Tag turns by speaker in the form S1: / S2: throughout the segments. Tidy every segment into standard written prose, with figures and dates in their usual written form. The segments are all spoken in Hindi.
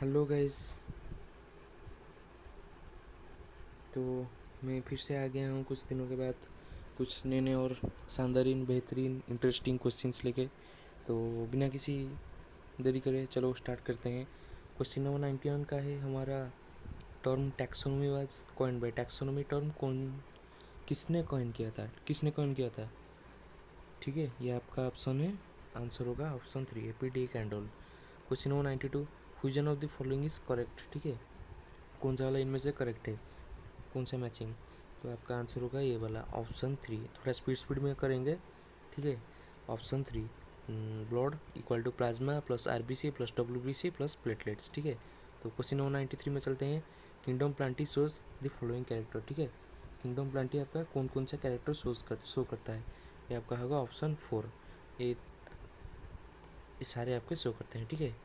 S1: Hello guys. तो मैं फिर से आ गया हूँ कुछ दिनों के बाद, कुछ नए नए और शानदारीन बेहतरीन इंटरेस्टिंग क्वेश्चंस लेके। तो बिना किसी देरी करे चलो स्टार्ट करते हैं। क्वेश्चन नंबर 91 का है हमारा। Term taxonomy was coined bye. Taxonomy term कौन किसने कॉइन किया था? ठीक है, ये आपका ऑप्शन है। आंसर होगा ऑप्शन 3, एपी डी कैंडल। Question number 92, which one of the following is correct. ठीक है, कौन सा वाला इनमें से करेक्ट है, कौन सा मैचिंग? तो आपका आंसर होगा ये वाला ऑप्शन 3। थोड़ा स्पीड स्पीड में करेंगे। ठीक है, option 3, blood equal to plasma plus RBC plus WBC plus platelets. ठीक है, तो क्वेश्चन नंबर 93 में चलते हैं। Kingdom plantae shows the following character. ठीक है, किंगडम प्लांटी आपका कौन कौन सा कैरेक्टर शो करता है? ये आपका होगा ऑप्शन 4। ये सारे आपके शो करते हैं। ठीक है,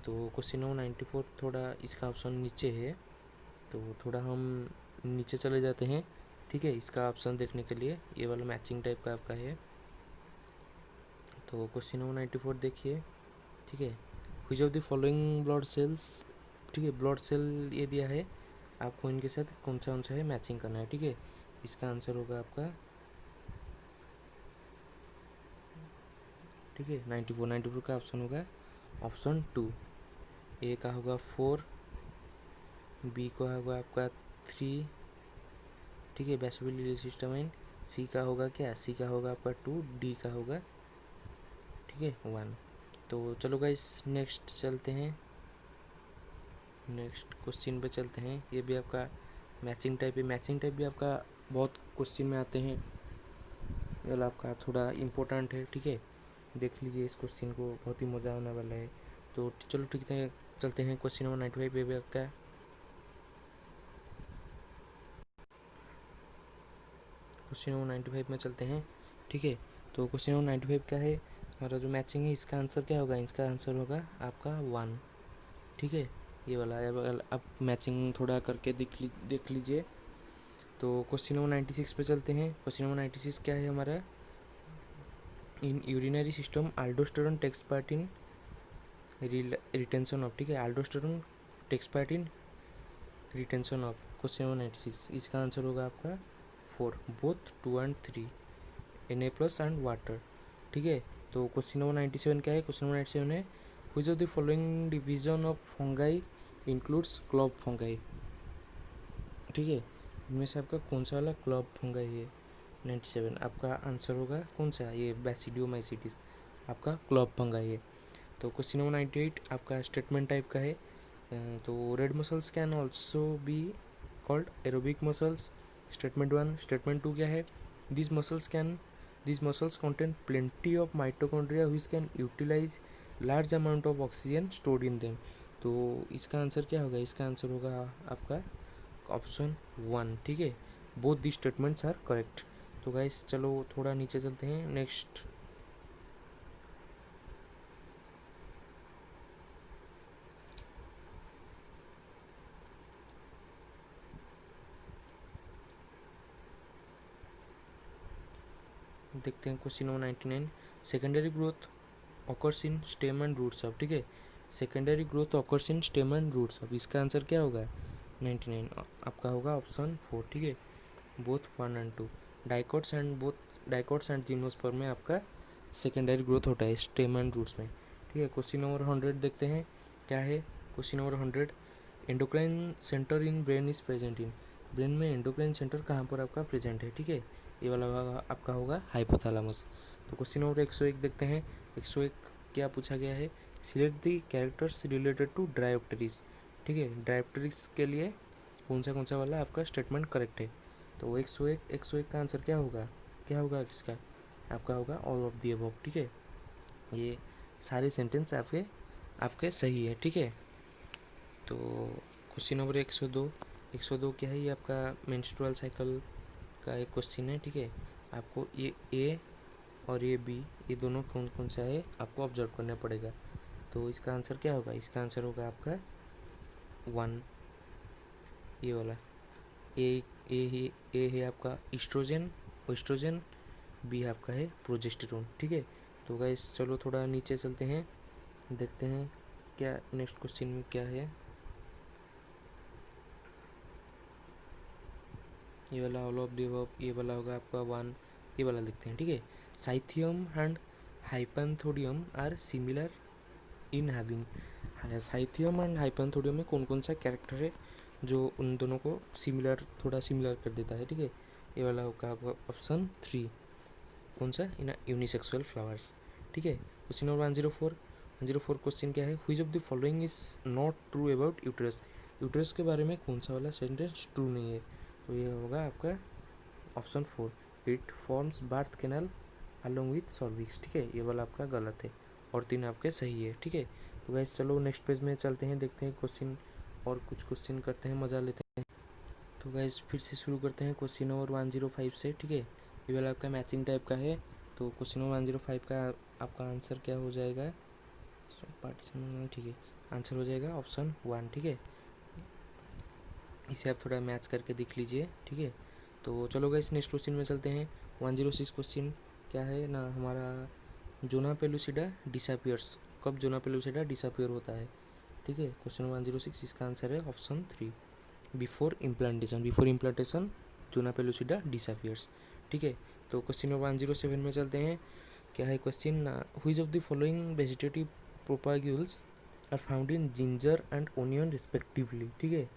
S1: तो क्वेश्चन नंबर 94 थोड़ा इसका ऑप्शन नीचे है, तो थोड़ा हम नीचे चले जाते हैं। ठीक है, इसका ऑप्शन देखने के लिए ये वाला मैचिंग टाइप का आपका है। तो क्वेश्चन नंबर 94 देखिए। ठीक है, which of the following blood cells. ठीक है, ब्लड सेल ये दिया है आपको, इनके साथ कौन सा है मैचिंग करना है। ठीक है, इसका आंसर होगा आपका, ठीक है, 94 का ऑप्शन होगा ऑप्शन 2। ए का होगा 4, बी का होगा आपका 3। ठीक है, बेसिकली सिस्टम। सी का होगा क्या, सी का होगा आपका 2, डी का होगा, ठीक है, 1। तो चलो गाइस नेक्स्ट चलते हैं, नेक्स्ट क्वेश्चन पे चलते हैं। ये भी आपका मैचिंग टाइप है। मैचिंग टाइप भी आपका बहुत क्वेश्चन में आते हैं, ये वाला आपका थोड़ा इम्पोर्टेंट है। ठीक है, देख लीजिए इस क्वेश्चन को, बहुत ही मज़ा आने वाला है। तो चलो ठीक है, चलते हैं क्वेश्चन नंबर 95 पे भी आपका। क्वेश्चन नंबर 95 में चलते हैं। ठीक है, तो क्वेश्चन नंबर 95 क्या है हमारा जो मैचिंग है, इसका आंसर क्या होगा? इसका आंसर होगा आपका 1। ठीक है, ये वाला अब मैचिंग थोड़ा करके देख लीजिए। तो क्वेश्चन नंबर 96 पे चलते हैं। क्वेश्चन नंबर 96 क्या है हमारा? In urinary system aldosterone takes part in retention of. ठीक है, aldosterone takes part in retention of. Question number 96, इसका आंसर होगा आपका 4, both 2 and 3, Na plus and water. ठीक है, तो क्वेश्चन नंबर 97 क्या है? क्वेश्चन नंबर 97 है, which of the following division of fungi includes clove fungi. ठीक है, इनमें से आपका कौन सा वाला क्लॉव फंगाई है? 97 आपका आंसर होगा कौन सा? ये बैसिडियोमाइसिटिस आपका क्लॉव फंगाई है। तो क्वेश्चन नंबर 98 आपका स्टेटमेंट टाइप का है। तो red muscles can also be called aerobic muscles. Statement 1। Statement 2 क्या है? This muscles can These muscles contain plenty of mitochondria which can utilize large amount of oxygen stored in them। तो इसका आंसर क्या होगा? इसका आंसर होगा आपका ऑप्शन 1। ठीक है, both the statements are correct. तो गाइस चलो थोड़ा नीचे चलते हैं। नेक्स्ट देखते हैं question number 99। Secondary growth occurs in stem and roots of. ठीक है, secondary growth occurs in stem and roots of, इसका आंसर क्या होगा? 99 आपका होगा ऑप्शन 4। ठीक है, both 1 and 2 dicots and gymnosperm में आपका सेकेंडरी ग्रोथ होता है स्टेम एंड रूट्स में। ठीक है, क्वेश्चन नंबर 100 देखते हैं क्या है। Question number 100, endocrine centre in brain is present in. Brain में एंडोक्राइन सेंटर कहाँ पर आपका प्रेजेंट है? ठीक है, ये वाला आपका होगा हाइपोथैलेमस। तो क्वेश्चन नंबर 101 देखते हैं। 101 क्या पूछा गया है? Select the characters related to Dryopteris. ठीक है, ड्रायोप्टेरिस के लिए कौन सा वाला आपका स्टेटमेंट करेक्ट है? तो 101 का आंसर क्या होगा? क्या होगा किसका? आपका होगा ऑल ऑफ दी अबव। ठीक है, ये सारे सेंटेंस आपके आपके सही है। ठीक है, तो क्वेश्चन नंबर 102। 102 क्या है? ये आपका मेंस्ट्रुअल साइकिल का एक क्वेश्चन है। ठीक है, आपको ये ए और ये बी, ये दोनों कौन कौन सा है आपको ऑब्जर्व करना पड़ेगा। तो इसका आंसर क्या होगा? इसका आंसर होगा आपका 1, ये वाला। ए ए है आपका ईस्ट्रोजन, ओस्ट्रोजन। बी आपका है प्रोजेस्टेरोन। ठीक है, तो गाइस चलो थोड़ा नीचे चलते हैं, देखते हैं क्या नेक्स्ट क्वेश्चन में क्या है। ये वाला ऑल ऑफ द अबव, ये वाला होगा आपका 1, ये वाला लिखते हैं, ठीक है। Cyathium and hypanthodium are similar in having, cyathium and hypanthodium में कौन कौन सा कैरेक्टर है जो उन दोनों को सिमिलर, थोड़ा सिमिलर कर देता है, ठीक है। ये वाला होगा आपका ऑप्शन 3, कौन सा, इन यूनिसेक्सुअल फ्लावर्स, ठीक है। क्वेश्चन नंबर 104 क्वेश्चन क्या है, which of the following is not true about uterus, uterus के बारे में कौन सा वाला सेंटेंस ट्रू नहीं है, तो ये होगा आपका option 4, it forms birth canal along with cervix, ठीक है। ये वाला आपका गलत है और 3 आपके सही है, ठीक है। तो गाइस चलो नेक्स्ट पेज में चलते हैं, देखते हैं क्वेश्चन और कुछ क्वेश्चन करते हैं, मज़ा लेते हैं। तो गाइस फिर से शुरू करते हैं क्वेश्चन नंबर 105 से, ठीक है। ये वाला आपका मैचिंग टाइप का है। तो क्वेश्चन नंबर 105 का आपका आंसर क्या हो जाएगा, पार्टीशन, ठीक है, आंसर हो जाएगा ऑप्शन 1, ठीक है। इसे आप थोड़ा मैच करके देख लीजिए, ठीक है। तो चलो गाइस नेक्स्ट क्वेश्चन में चलते हैं। 106 क्वेश्चन क्या है ना हमारा, जोना पेलुसिडा डिसअपियर्स, कब जोना पेलुसिडा डिसअपियर होता है, ठीक है। क्वेश्चन 106 इसका आंसर है option 3, before implantation zona pellucida disappears, ठीक है। तो क्वेश्चन नंबर 107 में चलते हैं, क्या है question, which of the following vegetative propagules are found in ginger and onion respectively, ठीक है।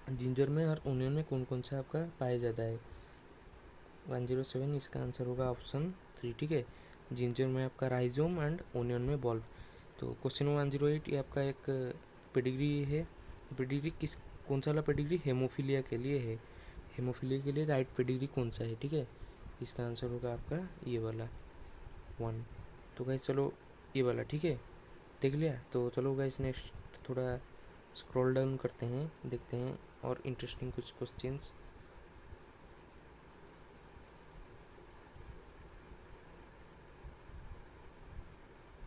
S1: जिंजर में और ओनियन में कौन कौन सा आपका पाया जाता है, 107 इसका आंसर होगा ऑप्शन 3, ठीक है। जिंजर में आपका राइजोम एंड ओनियन में बल्ब। तो क्वेश्चन 108 ये आपका एक पेडिग्री है, पेडिग्री किस, कौन सा वाला पेडिग्री, हेमोफीलिया के लिए है, हेमोफीलिया के लिए राइट पेडिग्री कौन सा है, ठीक है। इसका आंसर होगा आपका ये वाला 1। तो गाइस चलो ये वाला, ठीक है, देख लिया। तो चलो गाइस नेक्स्ट थोड़ा स्क्रॉल डाउन करते हैं, देखते हैं और इंटरेस्टिंग कुछ क्वेश्चंस।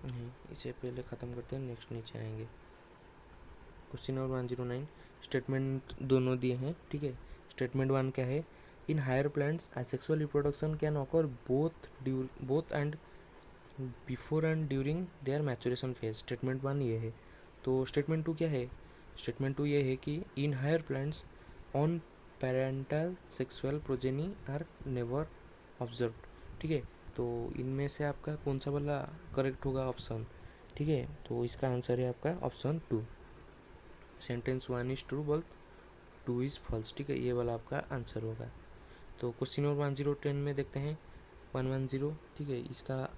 S1: नहीं, इसे पहले ख़त्म करते हैं, नेक्स्ट नीचे आएंगे। क्वेश्चन नंबर 109, स्टेटमेंट दोनों दिए हैं, ठीक है। स्टेटमेंट 1 क्या है, in higher plants asexual reproduction can occur both and before and during their maturation phase, statement 1 ये है। तो स्टेटमेंट 2 क्या है, स्टेटमेंट 2 ये है कि in higher plants on parental sexual progeny are never observe, ठीक है। तो इनमें से आपका कौन सा वाला करेक्ट होगा ऑप्शन, ठीक है। तो इसका आंसर है आपका option 2, sentence 1 is true but 2 is false, ठीक है, ये वाला आपका आंसर होगा। तो क्वेश्चन नंबर 1010 में देखते हैं, 110, ठीक है, इसका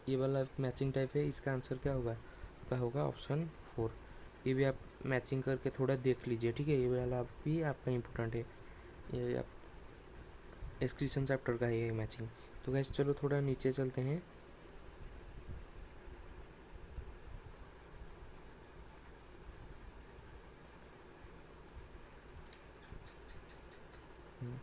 S1: ये वाला मैचिंग टाइप है, इसका आंसर क्या होगा, आपका होगा ऑप्शन 4। ये भी आप मैचिंग करके थोड़ा देख लीजिए, ठीक है, ये वाला भी आपका इम्पोर्टेंट है, ये आप एक्सक्रीशन चैप्टर का है ये मैचिंग। तो गैस चलो थोड़ा नीचे चलते हैं।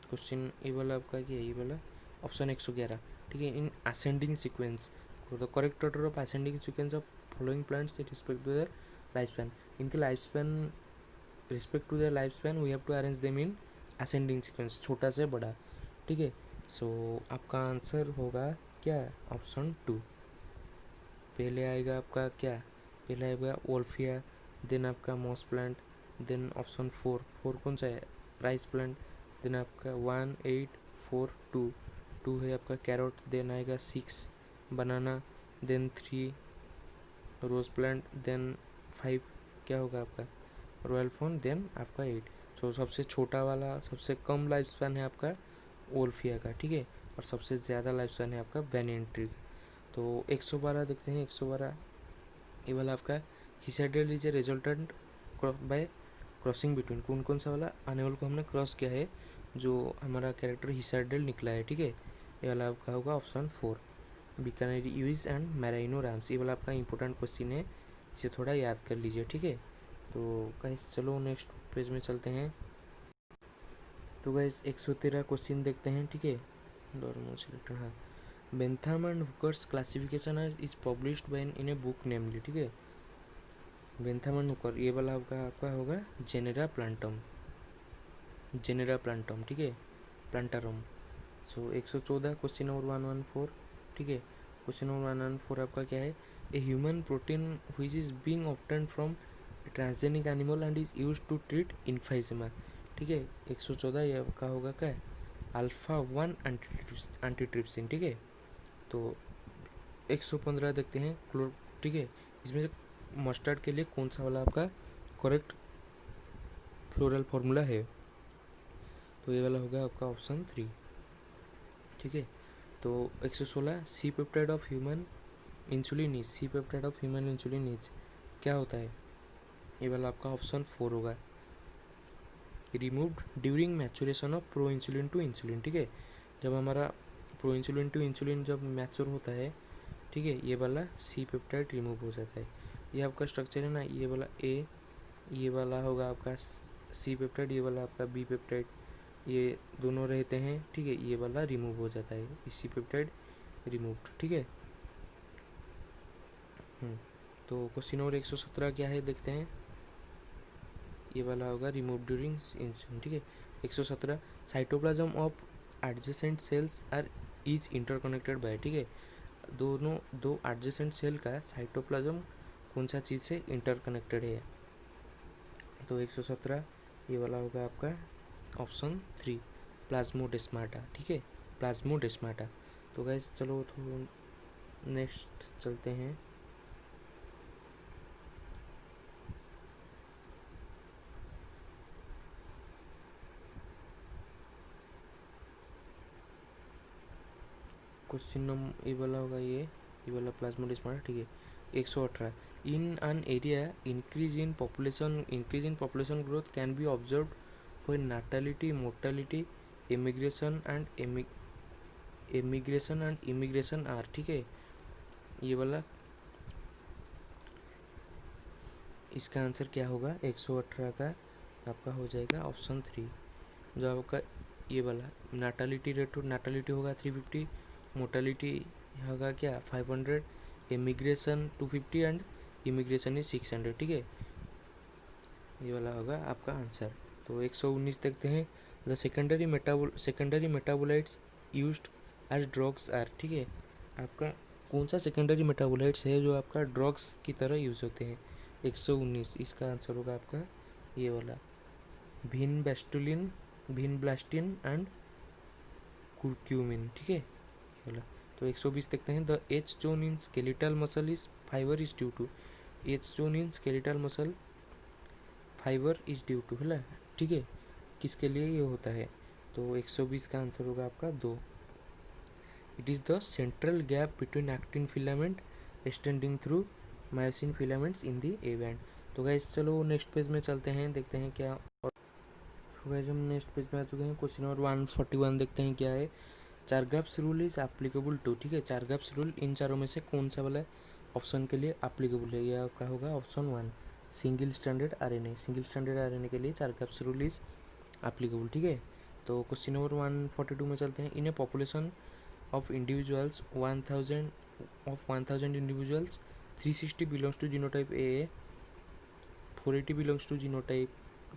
S1: क्वेश्चन ये वाला आपका क्या है, ये वाला ऑप्शन 111, ठीक है। In ascending sequence the correct order of ascending sequence of following plants respect to their life span, इनके life span respect to their life span we have to arrange them in ascending sequence, छोटा से बड़ा, ठीक है। सो आपका आंसर होगा क्या, ऑप्शन 2। पहले आएगा आपका क्या, पहले आएगा ओल्फिया, देन आपका मॉस प्लांट, देन ऑप्शन 4 कौन सा है, राइस प्लांट, देन आपका 1 8 4 2 है आपका कैरोट, देन आएगा 6 बनाना, देन 3 रोज प्लांट, देन 5 क्या होगा आपका रॉयल फोन, देन आपका 8। सो सबसे छोटा वाला, सबसे कम लाइफ स्पैन है आपका ओल्फिया का, ठीक है, और सबसे ज़्यादा लाइफ स्पैन है आपका बैनियन ट्री। तो 112 देखते हैं, 112 ये वाला आपका हिसाइडल is a resultant by crossing between, कौन कौन सा वाला एनिमल को हमने क्रॉस किया है जो हमारा कैरेक्टर हिसाइडल निकला है, ठीक है। ये वाला आपका होगा option 4, Bikaneri ewes and merino rams, ये वाला आपका इंपॉर्टेंट क्वेश्चन है, इसे थोड़ा याद कर लीजिए, ठीक है। तो गाइस चलो नेक्स्ट पेज में चलते हैं। तो गाइस 113 क्वेश्चन देखते हैं, ठीक है। हाँ, Bentham and Hooker's classification is published by in a book namely, ठीक है। बेंथम एंड हुकर ये वाला आपका होगा जेनेरा प्लांटम, जेनेरा प्लांटम, ठीक है, प्लांटारम। सो 114 क्वेश्चन नंबर 114, ठीक है। क्वेश्चन नंबर 114 आपका क्या है, a human protein which is being obtained from transgenic animal and is used to treat emphysema, ठीक है। 114 ये आपका होगा क्या, अल्फा 1 एंटीट्रिप्सिन, ठीक है। तो 115 देखते हैं क्लोर, ठीक है। इसमें से मस्टर्ड के लिए कौन सा वाला आपका करेक्ट फ्लोरल फार्मूला है, तो ये वाला होगा आपका ऑप्शन 3, ठीक है। तो 116 C peptide of human insulin is, C peptide of human insulin is क्या होता है, ये वाला आपका ऑप्शन 4 होगा, removed during maturation of pro insulin to insulin, ठीक है। जब हमारा प्रो इंसुलिन टू इंसुलिन जब मैच्योर होता है, ठीक है, ये वाला सी पेप्टाइड रिमूव हो जाता है। ये आपका स्ट्रक्चर है ना, ये वाला ए, ये वाला होगा आपका सी पेप्टाइड, ये वाला आपका बी पेप्टाइड, ये दोनों रहते हैं, ठीक है। ये वाला रिमूव हो जाता है, सी पेप्टाइड रिमूव्ड, ठीक है। तो क्वेश्चन नंबर 117 क्या है देखते हैं, ये वाला होगा रिमूव ड्यूरिंग इंसुलिन, ठीक है। 117 cytoplasm of adjacent cells are is interconnected by, ठीक है। दोनों दो एडजेसेंट सेल का साइटोप्लाज्म कौन सा चीज़ से इंटरकनेक्टेड है, तो 117 ये वाला होगा आपका ऑप्शन 3 प्लाज्मोडेस्माटा, ठीक है, प्लाज्मोडेस्माटा। तो गाइस चलो थोड़ा नेक्स्ट चलते हैं। क्वेश्चन नंबर ये वाला होगा, ये वाला प्लाज्मोडेस्माटा, ठीक है। 118 in an area increase in population growth can be observe for natality mortality immigration and immigration are, ठीक है। ये वाला इसका आंसर क्या होगा 118 का आपका हो जाएगा ऑप्शन 3, जो आपका ये वाला नाटालिटी रेट, नाटालिटी होगा 350, मोर्टालिटी होगा क्या 500, इमिग्रेशन 250 एंड इमिग्रेशन इज 600, ठीक है। ये वाला होगा आपका आंसर। तो 119 देखते हैं, the secondary metabolites used as drugs are, ठीक है। आपका कौन सा सेकेंडरी मेटाबोलाइट्स है जो आपका ड्रग्स की तरह यूज होते हैं, 119 इसका आंसर होगा आपका ये वाला भिनब्लास्टिन एंड कुर्क्यूमिन, ठीक है, ये वाला। तो 120 देखते हैं, the H zone in skeletal muscle is fibre is due to, H zone in skeletal muscle fibre is due to है, ठीक है, किसके लिए ये होता है, तो 120 का आंसर होगा आपका 2, it is the central gap between actin filament extending through myosin filaments in the A band. तो गाइस चलो नेक्स्ट पेज में चलते हैं, देखते हैं क्या। सो गाइस हम नेक्स्ट पेज में आ चुके हैं, क्वेश्चन नंबर 141 देखते हैं क्या है, चारगाप्स रूल इज एप्लीकेबल टू, ठीक है। चारगाप्स रूल इन चारों में से कौन सा वाला ऑप्शन के लिए एप्लीकेबल है, यह आपका होगा option 1 single standard RNA, single standard RNA के लिए चारगाप्स रूल इज एप्लीकेबल, ठीक है। तो क्वेश्चन नंबर 142 में चलते हैं, in a population of individuals 1000 individuals 360 belongs to genotype A, 480 belongs to genotype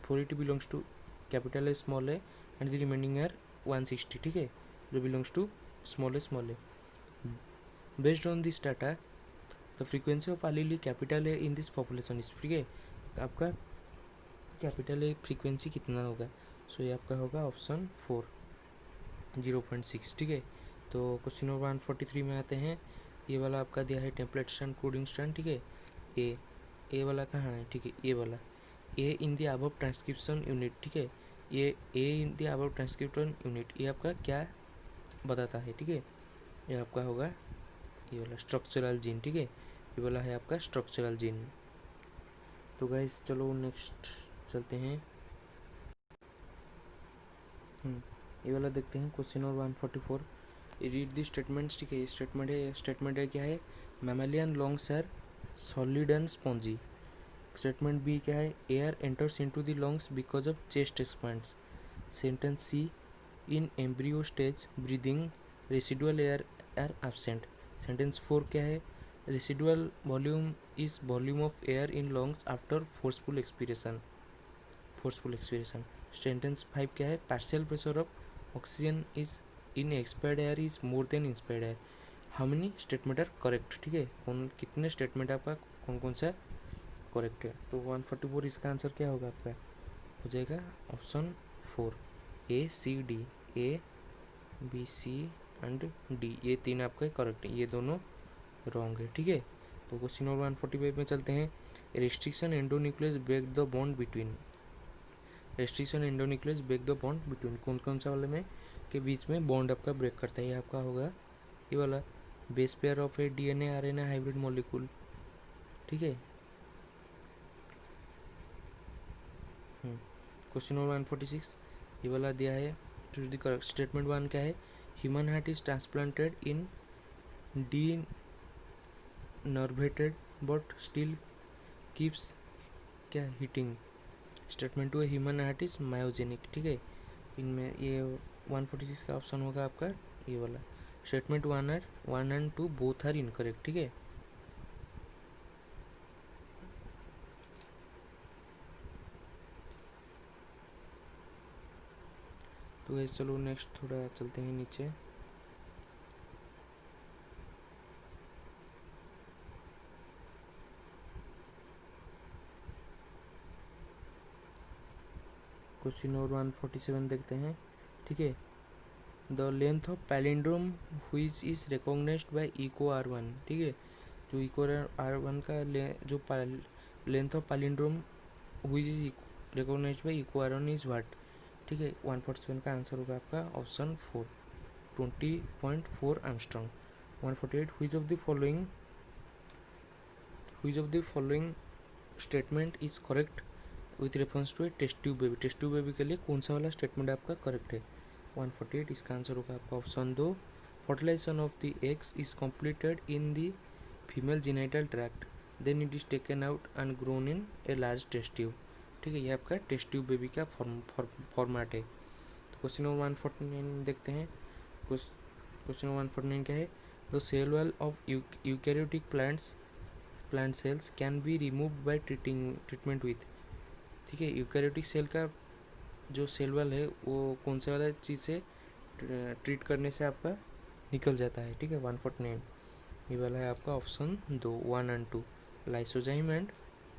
S1: 480 belongs to capital A small A and the remaining are 160, ठीक है, जो belongs to small A. Based on this data the frequency of allele capital A in this population is, ठीक है, आपका कैपिटल ए फ्रीक्वेंसी कितना होगा, सो ये आपका होगा ऑप्शन 4 0.6, ठीक है। तो क्वेश्चन नंबर 143 में आते हैं, ये वाला आपका दिया है टेम्पलेट स्टैंड कोडिंग स्टैंड, ठीक है। ए वाला कहाँ है, ठीक है, ये वाला A in the above transcription unit, ठीक है, ये A in the above transcription unit ये आपका क्या बताता है, ठीक है, ये आपका होगा ये वाला स्ट्रक्चरल जीन, ठीक है, ये वाला है आपका स्ट्रक्चरल जीन। तो गाइस चलो नेक्स्ट चलते हैं, ये वाला देखते हैं, question number 144 read the statements, ठीक है। ये स्टेटमेंट है क्या है, mammalian longs are solid and spongy. Statement B क्या है, air enters into the lungs because of chest expands. Sentence C in embryo stage breathing residual air are absent. Sentence 4 क्या है, residual volume is volume of air in lungs after forceful expiration. Sentence 5 क्या है, partial pressure of oxygen is in expired air is more than inspired air. How many statement are correct, ठीक है, कौन कितने स्टेटमेंट आपका कौन कौन सा करेक्ट है। तो 144 इसका आंसर क्या होगा आपका हो जाएगा option 4, A, B, C and D, ये 3 आपके करेक्ट है, ये दोनों रॉन्ग है, ठीक है। तो क्वेश्चन नंबर 145 में चलते हैं। Restriction endonuclease break the bond between, restriction endonuclease break the bond between, कौन कौन सा वाले में के बीच में बॉन्ड आपका ब्रेक करता है, ये आपका होगा ये वाला base pair of A DNA RNA hybrid molecule, ठीक है। क्वेश्चन नंबर 146 ये वाला दिया है, चूज द करेक्ट स्टेटमेंट 1 क्या है, human heart is transplanted in denervated but still keeps क्या हिटिंग। स्टेटमेंट 2 है, ह्यूमन हार्ट इज मायोजेनिक, ठीक है। इनमें ये 146 का ऑप्शन होगा आपका ये वाला। Statement 1 and 2 both are incorrect, ठीक है। तो गाइस चलो नेक्स्ट थोड़ा चलते हैं नीचे। क्वेश्चन नंबर 147 देखते हैं, ठीक है। The length of palindrome which is recognised by Eco R1, ठीक है। जो इको R1 का जो length of palindrome which is recognised by Eco R1 is what, ठीक है। 147 का आंसर होगा आपका option 4, 20.4 angstrom. 148 which of the following statement is correct with reference to a test tube baby, test tube baby के लिए कौन सा वाला स्टेटमेंट आपका करेक्ट है। 148 इसका आंसर होगा आपका option 2, fertilisation of the eggs is completed in the female genital tract, then it is taken out and grown in a large test tube, ठीक है। ये आपका टेस्ट ट्यूब बेबी का फॉर्मेट है। तो क्वेश्चन नंबर 149 देखते हैं। क्वेश्चन नंबर 149 क्या है, the cell wall of eukaryotic plant cells can be removed by treatment with, ठीक है। यूकैरियोटिक सेल का जो सेल वॉल है वो कौन से वाला चीज़ से ट्रीट करने से आपका निकल जाता है, ठीक है। 149 ये वाला है आपका option 2, 1 and 2, lysozyme and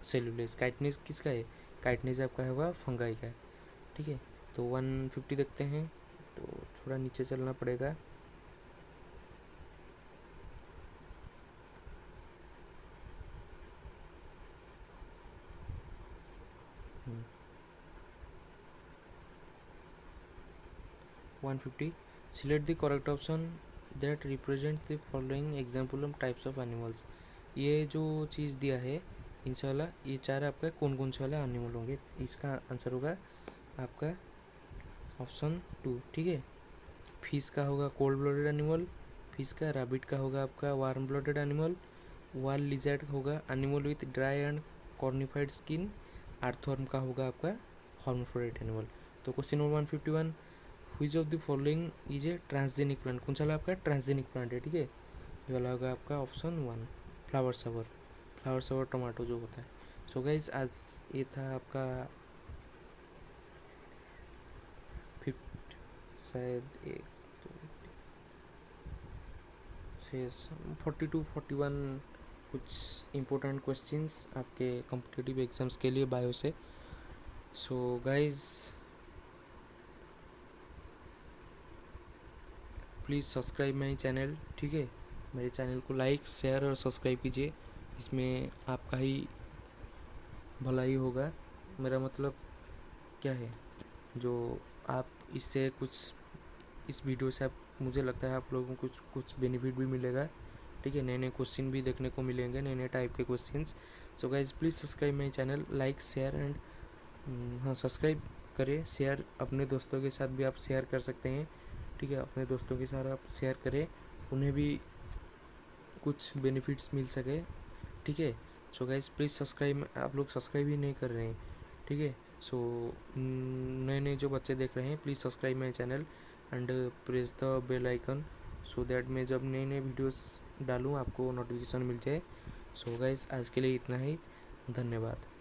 S1: cellulase. Chitinase किसका है, काइटनेस आपका होगा फंगाई का है, ठीक है। तो 150 देखते हैं, तो थोड़ा नीचे चलना पड़ेगा। हम्म 150 select the correct option that represents the following example of types of animals. ये जो चीज़ दिया है इनसे वाला ये चार आपका कौन कौन से वाले एनिमल होंगे, इसका आंसर होगा आपका ऑप्शन 2, ठीक है। फिश का होगा कोल्ड ब्लडेड एनिमल, फिश का रैबिट का होगा आपका वार्म ब्लडेड एनिमल, वाल लिजर्ड होगा animal with dry and cornified skin, earthworm का होगा आपका हॉर्मोफ्रोडाइट एनिमल। तो question number 151 which of the following is a transgenic plant, कौन सा आपका ट्रांसजेनिक प्लांट है, ठीक है। ये वाला होगा आपका ऑप्शन 1, फ्लावर सवर टमाटो जो होता है। सो गाइज आज ये था आपका शायद 42-41 कुछ इम्पोर्टेंट क्वेश्चंस आपके कॉम्पिटिटिव एग्जाम्स के लिए बायो से। So guys please subscribe my channel, ठीक है। मेरे चैनल को लाइक शेयर और सब्सक्राइब कीजिए, इसमें आपका ही भलाई होगा। मेरा मतलब क्या है, जो आप इससे कुछ इस वीडियो से आप मुझे लगता है आप लोगों को कुछ बेनिफिट भी मिलेगा, ठीक है। नए नए क्वेश्चन भी देखने को मिलेंगे, नए नए टाइप के questions. So guys please subscribe my channel, like share and हाँ सब्सक्राइब करें, शेयर अपने दोस्तों के साथ भी आप शेयर कर सकते हैं, ठीक है। अपने दोस्तों के साथ आप शेयर करें, उन्हें भी कुछ बेनिफिट्स मिल सके, ठीक है। सो गाइज प्लीज़ सब्सक्राइब, आप लोग सब्सक्राइब ही नहीं कर रहे हैं, ठीक है। सो नए नए जो बच्चे देख रहे हैं please subscribe my channel and press the bell icon so that मैं जब नए नए वीडियोस डालूँ आपको नोटिफिकेशन मिल जाए। सो गाइज आज के लिए इतना ही, धन्यवाद।